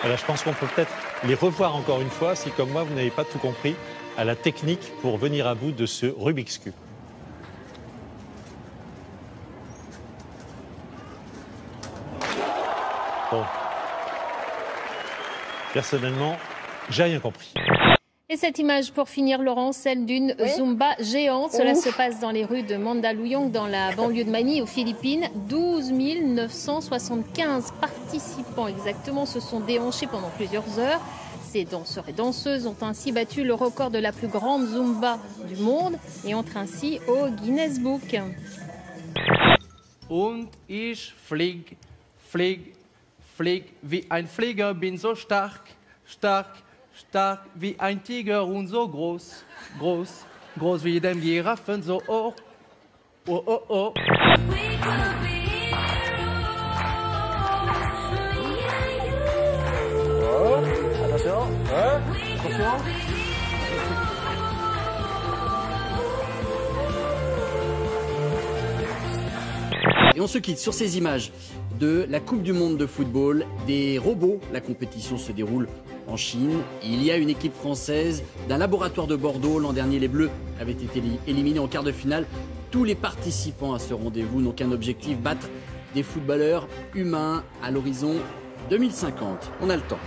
Voilà, je pense qu'on peut peut-être les revoir encore une fois si, comme moi, vous n'avez pas tout compris à la technique pour venir à bout de ce Rubik's Cube. Bon. Personnellement, j'ai rien compris. Et cette image, pour finir, Laurent, celle d'une Zumba géante. Cela se passe dans les rues de Mandaluyong, dans la banlieue de Manille, aux Philippines. 12 975 participants exactement se sont déhanchés pendant plusieurs heures. Ces danseurs et danseuses ont ainsi battu le record de la plus grande Zumba du monde et entrent ainsi au Guinness Book. Und ich flieg wie ein Flieger, bin so stark wie ein Tiger und so groß wie dem Giraffen, so oh. Oh, attention, attention. Et on se quitte sur ces images de la Coupe du Monde de football des robots. La compétition se déroule en Chine. Il y a une équipe française d'un laboratoire de Bordeaux. L'an dernier, les Bleus avaient été éliminés en quart de finale. Tous les participants à ce rendez-vous n'ont qu'un objectif, battre des footballeurs humains à l'horizon 2050. On a le temps.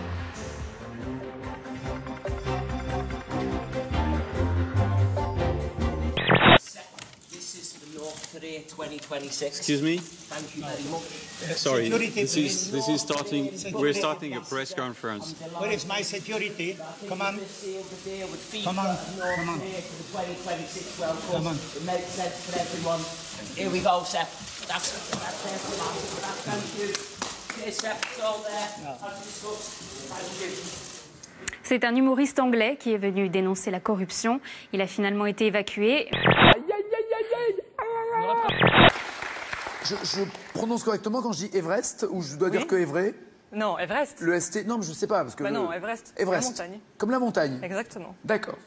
Korea 2026. Excuse me? Thank you very much. Sorry, Security, this is starting. We're starting a press conference. Where is my security? Come on. Come on. Come on. 2026 World Cup. Come on. It makes sense for everyone. Here we go, Seth. That's everyone. Thank you. Cheers, Seth. It's all there. As discussed. Thank you. C'est un humoriste anglais qui est venu dénoncer la corruption. Il a finalement été évacué. Je prononce correctement quand je dis Everest ou je dois dire que Everest? Non, Everest. Le ST, non, mais je sais pas parce que. Non, Everest. Everest. La montagne. Comme la montagne. Exactement. D'accord.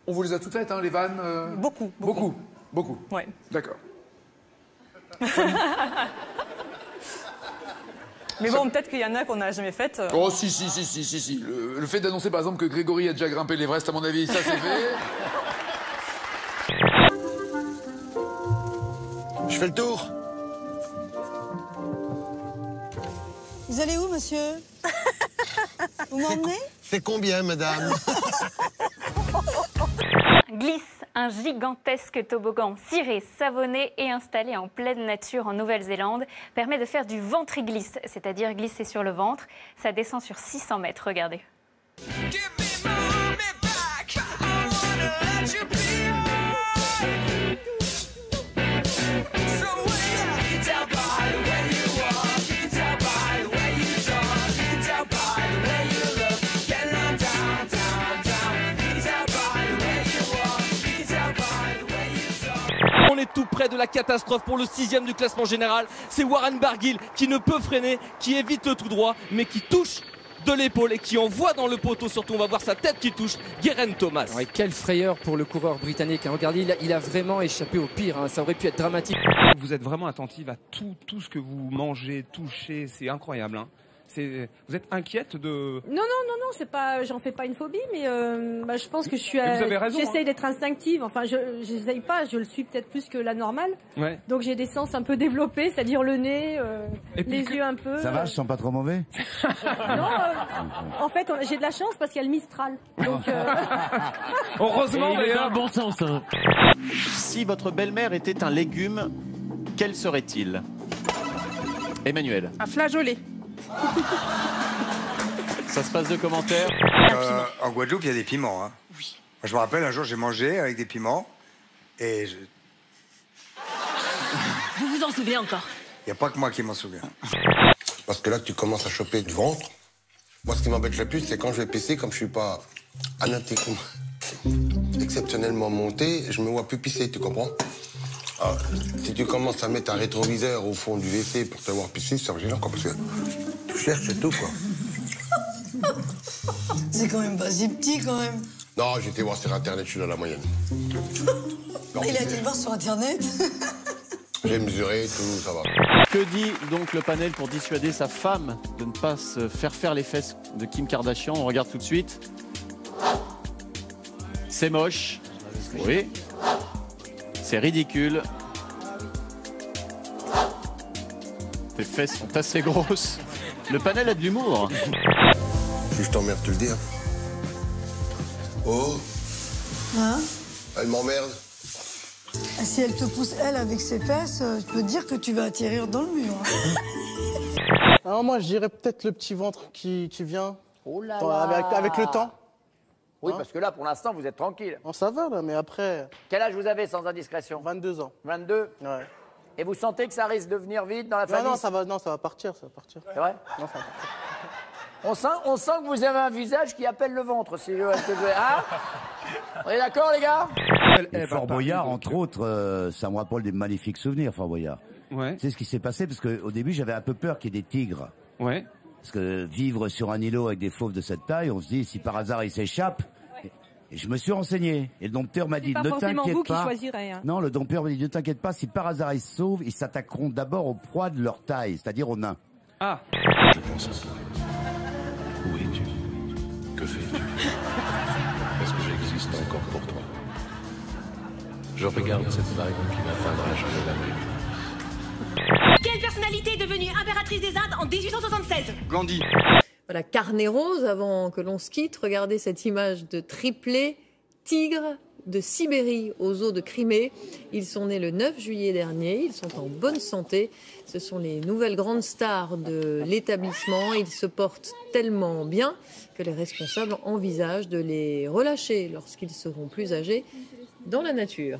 On vous les a toutes faites, hein, les vannes. Beaucoup. Ouais. D'accord. Mais bon, peut-être qu'il y en a qu'on n'a jamais faites. Oh si. Le fait d'annoncer par exemple que Grégory a déjà grimpé l'Everest, à mon avis, ça c'est fait. Je fais le tour. Vous allez où, monsieur? Vous m'emmenez? C'est combien, madame? Glisse, un gigantesque toboggan ciré, savonné et installé en pleine nature en Nouvelle-Zélande, permet de faire du ventriglisse, c'est-à-dire glisser sur le ventre. Ça descend sur 600 mètres, regardez. On est tout près de la catastrophe pour le 6e du classement général. C'est Warren Barguil qui ne peut freiner, qui évite le tout droit, mais qui touche de l'épaule et qui envoie dans le poteau. Surtout, on va voir sa tête qui touche Geraint Thomas. Ouais, quelle frayeur pour le coureur britannique. Hein. Regardez, il a vraiment échappé au pire. Hein. Ça aurait pu être dramatique. Vous êtes vraiment attentive à tout ce que vous mangez, touchez. C'est incroyable. Hein. Vous êtes inquiète de... Non, c'est pas, j'en fais pas une phobie, mais je pense que je suis. Vous avez raison. J'essaye d'être instinctive. Enfin, j'essaye pas. Je le suis peut-être plus que la normale. Ouais. Donc j'ai des sens un peu développés, c'est-à-dire le nez, les yeux un peu. Ça va, je sens pas trop mauvais. Non, en fait, j'ai de la chance parce qu'il y a le Mistral. Donc. Heureusement, il a un bon sens. Hein. Si votre belle-mère était un légume, quel serait-il? Emmanuel. Un flageolet. Ça se passe de commentaires. En Guadeloupe, il y a des piments. Hein. Oui. Moi, je me rappelle, un jour, j'ai mangé avec des piments et Vous vous en souvenez encore? il n'y a pas que moi qui m'en souviens. Parce que là, tu commences à choper du ventre. Moi, ce qui m'embête le plus, c'est quand je vais pisser, comme je suis pas anatomiquement exceptionnellement monté, je me vois plus pisser, tu comprends? Alors, si tu commences à mettre un rétroviseur au fond du WC pour te voir pisser, c'est gênant, quoi, parce que tu cherches, c'est tout, quoi. C'est quand même pas si petit, quand même. Non, j'ai été voir sur Internet, je suis dans la moyenne. Non, Il a été le voir sur Internet. J'ai mesuré, tout, ça va. Que dit donc le panel pour dissuader sa femme de ne pas se faire les fesses de Kim Kardashian? On regarde tout de suite. C'est moche. Oui. C'est ridicule. Tes fesses sont assez grosses. Le panel a de l'humour. Si je t'emmerde, tu le dis. Hein. Oh. Hein? Elle m'emmerde. Si elle te pousse, elle, avec ses fesses, je peux te dire que tu vas atterrir dans le mur. Alors moi, je dirais peut-être le petit ventre qui vient Oh là avec le temps. Oui, Hein? parce que là, pour l'instant, vous êtes tranquille. Bon, ça va, là, mais après... Quel âge vous avez, sans indiscrétion? 22 ans. 22? Ouais. Et vous sentez que ça risque de venir vite dans la famille? Non, ça va partir, C'est vrai? Non, ça va partir. On sent que vous avez un visage qui appelle le ventre, si hein? On est d'accord, les gars? Et Fort Boyard, entre autres, ça me rappelle des magnifiques souvenirs, Fort Boyard. Ouais. C'est ce qui s'est passé, parce qu'au début, j'avais un peu peur qu'il y ait des tigres. Ouais. Parce que vivre sur un îlot avec des fauves de cette taille, on se dit, si par hasard ils s'échappent... Et je me suis renseigné. Et le dompteur m'a dit, ne t'inquiète pas. Hein. Non, le dompteur m'a dit, ne t'inquiète pas, si par hasard ils se sauvent, ils s'attaqueront d'abord aux proies de leur taille, c'est-à-dire aux nains. Ah. Je pense à ça. Où es-tu? Que fais-tu? Est-ce que j'existe encore pour toi? Je regarde cette vague qui n'atteindra jamais la mer. Quelle personnalité est devenue impératrice des Indes en 1876? Gandhi. Voilà, carnet rose, avant que l'on se quitte, regardez cette image de triplé tigre de Sibérie aux eaux de Crimée. Ils sont nés le 9 juillet dernier, ils sont en bonne santé. Ce sont les nouvelles grandes stars de l'établissement. Ils se portent tellement bien que les responsables envisagent de les relâcher lorsqu'ils seront plus âgés dans la nature.